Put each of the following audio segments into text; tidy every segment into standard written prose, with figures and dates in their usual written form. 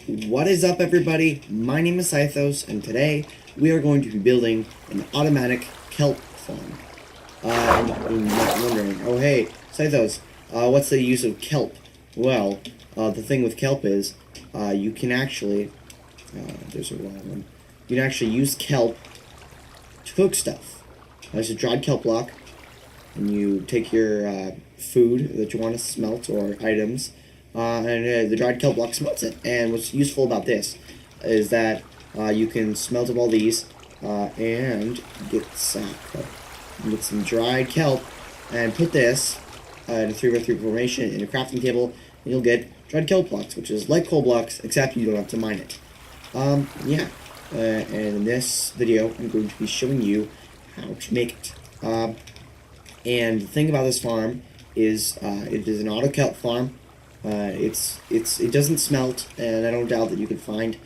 What is up, everybody? My name is Sythosz, and today we are going to be building an automatic kelp farm. You might be wondering, oh hey, Sythosz, what's the use of kelp? Well, the thing with kelp is, you can actually, there's a wrong one, you can actually use kelp to cook stuff. There's a dried kelp block, and you take your food that you want to smelt, or items, and the dried kelp block smelts it. And what's useful about this is that you can smelt up all these and get some dried kelp and put this in a 3x3 formation in a crafting table, and you'll get dried kelp blocks, which is like coal blocks, except you don't have to mine it. And in this video, I'm going to be showing you how to make it. And the thing about this farm is it is an auto kelp farm. It doesn't smelt, and I don't doubt that you can find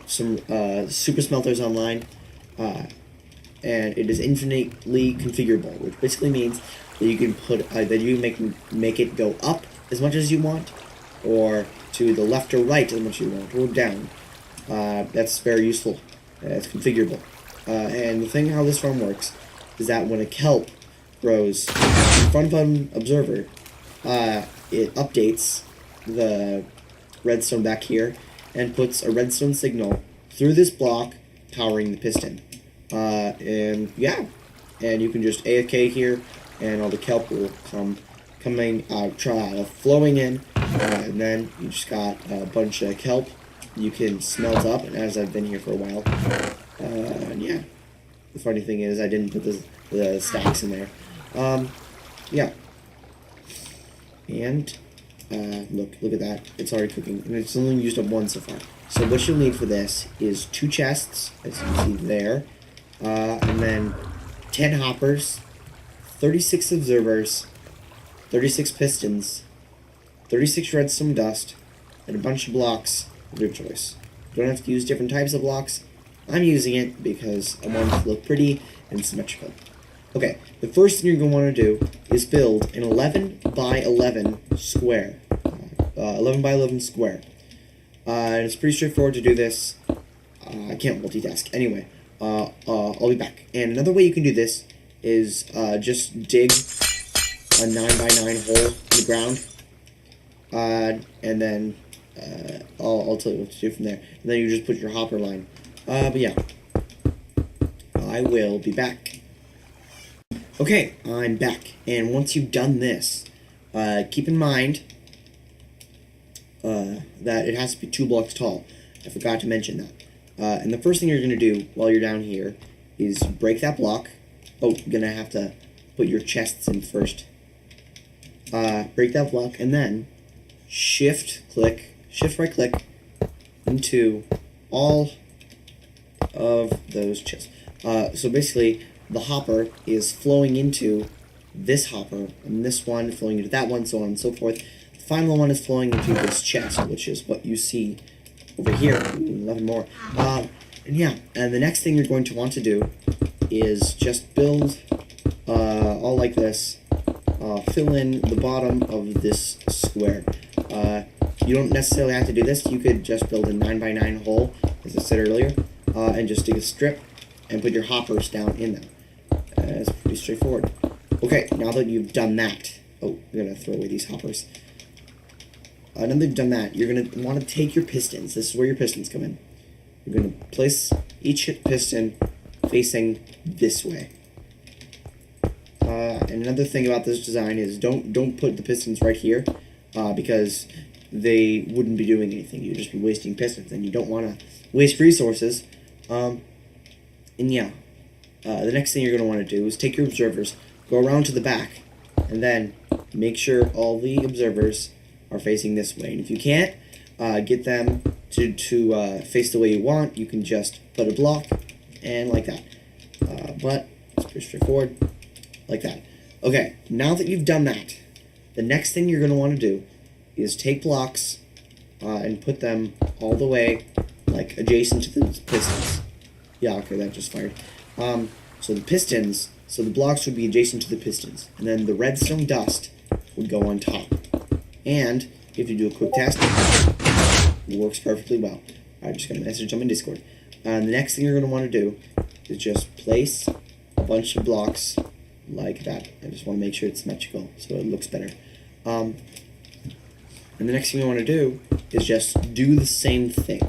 some super smelters online. And it is infinitely configurable, which basically means that you can put that you make it go up as much as you want, or to the left or right as much as you want, or down. That's very useful. It's configurable. And the thing how this farm works is that when a kelp grows in front of an observer, it updates the redstone back here and puts a redstone signal through this block powering the piston. And you can just AFK here, and all the kelp will flowing in, and then you just got a bunch of kelp you can smelt up. And as I've been here for a while, the funny thing is I didn't put the stacks in there. And look at that. It's already cooking, and it's only used up one so far. So what you'll need for this is 2 chests, as you can see there, and then 10 hoppers, 36 observers, 36 pistons, 36 redstone dust, and a bunch of blocks of your choice. You don't have to use different types of blocks. I'm using it because I want it to look pretty and symmetrical. Okay, the first thing you're going to want to do is build an 11 by 11 square. 11 by 11 square. And it's pretty straightforward to do this. I can't multitask. Anyway, I'll be back. And another way you can do this is just dig a 9 by 9 hole in the ground. And then I'll tell you what to do from there. And then you just put your hopper line. But yeah, I will be back. Okay, I'm back, and once you've done this, keep in mind that it has to be 2 blocks tall. I forgot to mention that. And the first thing you're going to do while you're down here is break that block. Oh, you're going to have to put your chests in first. Break that block, and then shift right click into all of those chests. So basically, the hopper is flowing into this hopper, and this one flowing into that one, so on and so forth. The final one is flowing into this chest, which is what you see over here. Ooh, 11 more. And the next thing you're going to want to do is just build all like this. Fill in the bottom of this square. You don't necessarily have to do this. You could just build a 9 by 9 hole, as I said earlier, and just dig a strip and put your hoppers down in them. It's pretty straightforward. Okay, now that you've done that, oh, I'm gonna throw away these hoppers. Now that you've done that, you're gonna want to take your pistons. This is where your pistons come in. You're gonna place each piston facing this way. And another thing about this design is don't put the pistons right here, because they wouldn't be doing anything. You'd just be wasting pistons, and you don't want to waste resources. The next thing you're going to want to do is take your observers, go around to the back, and then make sure all the observers are facing this way. And if you can't get them to face the way you want, you can just put a block, and like that. But it's pretty straightforward, like that. Okay, now that you've done that, the next thing you're going to want to do is take blocks and put them all the way, like, adjacent to the pistons. Yeah, okay, that just fired. So the blocks would be adjacent to the pistons, and then the redstone dust would go on top. And if you do a quick test, works perfectly well. I just got a message on my Discord. And the next thing you're going to want to do is just place a bunch of blocks like that. I just want to make sure it's symmetrical so it looks better. And the next thing you want to do is just do the same thing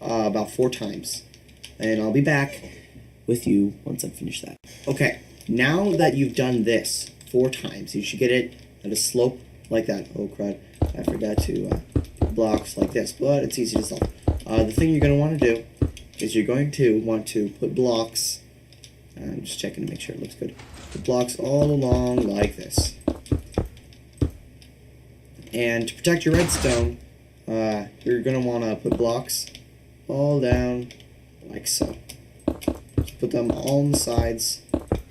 about 4 times. And I'll be back with you once I've finished that. Okay, now that you've done this 4 times, you should get it at a slope like that. Oh crud, I forgot to put blocks like this, but it's easy to solve. The thing you're going to want to do is you're going to want to put blocks, I'm just checking to make sure it looks good, put blocks all along like this. And to protect your redstone, you're going to want to put blocks all down like so. Just put them all on the sides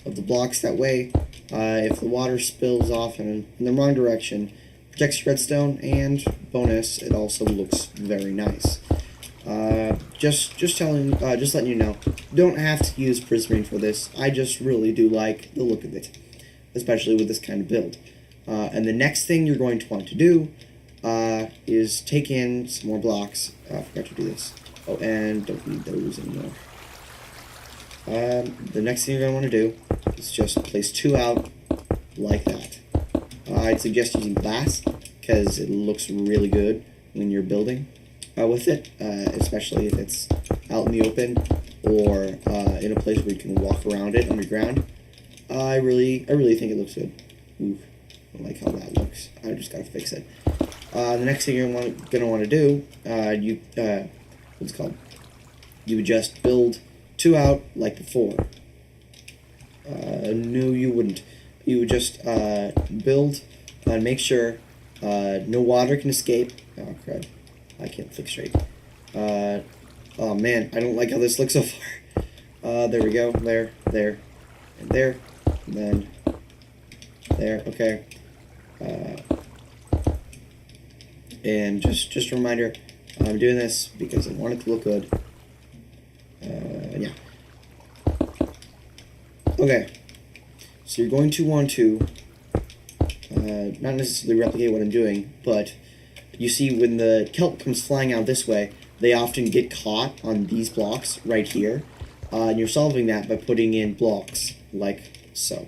of the blocks. That way, if the water spills off in the wrong direction, protects your redstone, and bonus, it also looks very nice. Just letting you know, you don't have to use prismarine for this. I just really do like the look of it, especially with this kind of build. And the next thing you're going to want to do is take in some more blocks. I forgot to do this. Oh, and don't need those anymore. The next thing you're going to want to do is just place 2 out like that. I'd suggest using glass because it looks really good when you're building with it, especially if it's out in the open or in a place where you can walk around it underground. I really think it looks good. Ooh, I don't like how that looks. I just gotta fix it. The next thing you're gonna want to do, what's it called? You would just build 2 out like before. No, you wouldn't. You would just build and make sure no water can escape. Oh crud, I can't fix straight. Oh man, I don't like how this looks so far. There we go. There, and there, and then there. Okay. And just a reminder, I'm doing this because I want it to look good. Yeah. Okay. So you're going to want to not necessarily replicate what I'm doing, but you see when the kelp comes flying out this way, they often get caught on these blocks right here. And you're solving that by putting in blocks like so.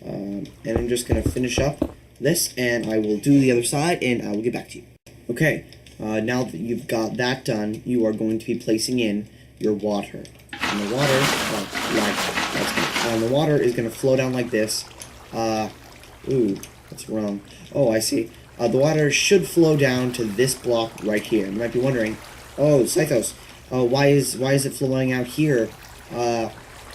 And I'm just going to finish up this, and I will do the other side, and I will get back to you. Okay, now that you've got that done, you are going to be placing in your water. And the water, the water is going to flow down like this. Ooh, that's wrong. Oh, I see. The water should flow down to this block right here. You might be wondering, oh, Sythosz, why is it flowing out here? Why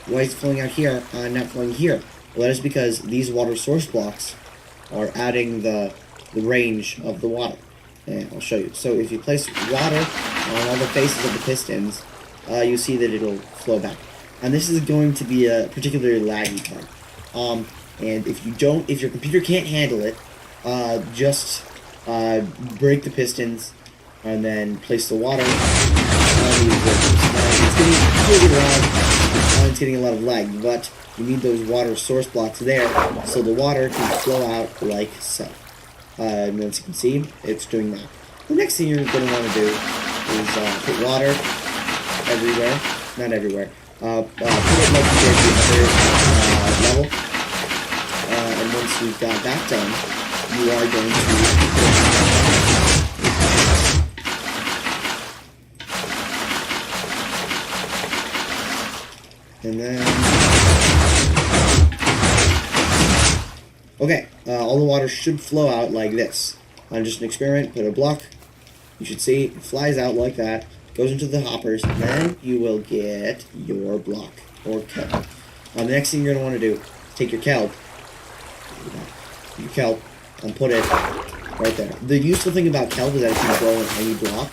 is it flowing out here and not flowing here? Well, that is because these water source blocks are adding the range of the water. And I'll show you. So if you place water on all the faces of the pistons, you see that it'll flow back. And this is going to be a particularly laggy part. And if your computer can't handle it, just break the pistons and then place the water on the it's getting a lot of lag, but you need those water source blocks there so the water can flow out like so. And as you can see, it's doing that. The next thing you're going to want to do is put water everywhere. Not everywhere. Put it like here to the other level. And once you've got that done, you are going to... And then... Okay, all the water should flow out like this. On just an experiment, put a block. You should see it flies out like that, goes into the hoppers, and then you will get your block, or kelp. The next thing you're going to want to do is take your kelp, and put it right there. The useful thing about kelp is that it can grow on any block,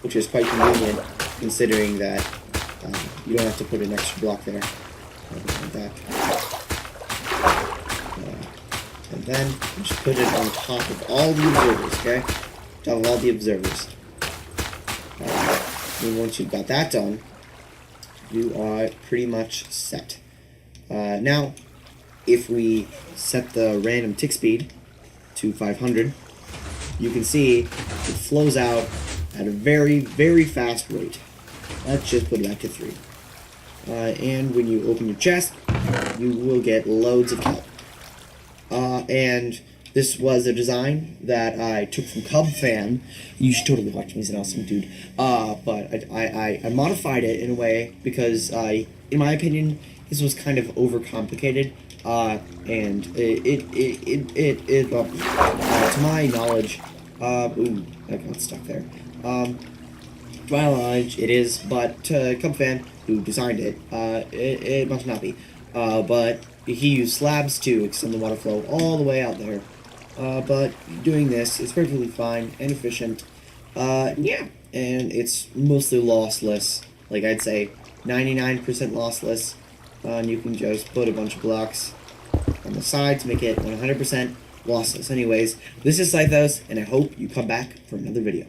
which is quite convenient, considering that you don't have to put an extra block there. Like that. And then just put it on top of all the observers, okay? Top of all the observers. And once you've got that done, you are pretty much set. Now, if we set the random tick speed to 500, you can see it flows out at a very, very fast rate. Let's just put it back to 3. And when you open your chest, you will get loads of kelp. And this was a design that I took from Kelp fan. You should totally watch him. He's an awesome dude. But I modified it in a way because in my opinion, this was kind of overcomplicated. And to my knowledge, ooh, I got stuck there. To my knowledge, it is, but to Kelp fan, who designed it, it must not be. But he used slabs to extend the water flow all the way out there. But doing this is perfectly fine and efficient. Yeah, and it's mostly lossless. Like I'd say 99% lossless. And you can just put a bunch of blocks on the side to make it 100% lossless. Anyways, this is Sythosz, and I hope you come back for another video.